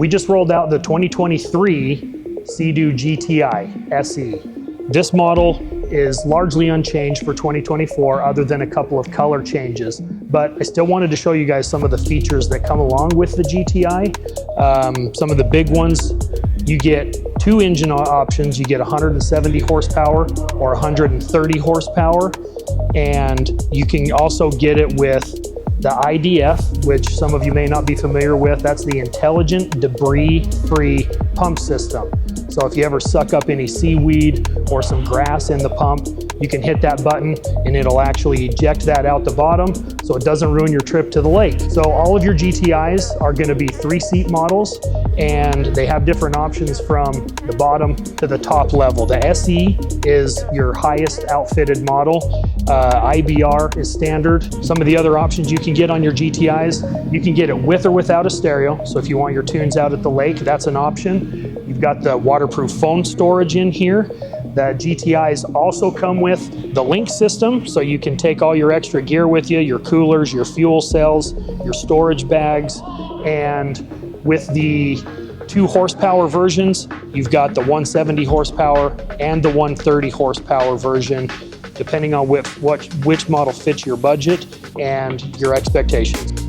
We just rolled out the 2023 Sea-Doo GTI SE. This model is largely unchanged for 2024 other than a couple of color changes, but I still wanted to show you guys some of the features that come along with the GTI. Some of the big ones, you get two engine options. You get 170 horsepower or 130 horsepower, and you can also get it with the IDF, which some of you may not be familiar with. That's the Intelligent Debris-Free Pump System. So if you ever suck up any seaweed or some grass in the pump, you can hit that button and it'll actually eject that out the bottom so it doesn't ruin your trip to the lake. So all of your GTIs are going to be 3-seat models, and they have different options from the bottom to the top level. The SE is your highest outfitted model. IBR is standard. Some of the other options you can get on your GTIs, you can get it with or without a stereo. So if you want your tunes out at the lake, that's an option. You've got the waterproof phone storage in here. The GTIs also come with the link system, so you can take all your extra gear with you, your coolers, your fuel cells, your storage bags. And with the 2 horsepower versions, you've got the 170 horsepower and the 130 horsepower version, depending on which model fits your budget and your expectations.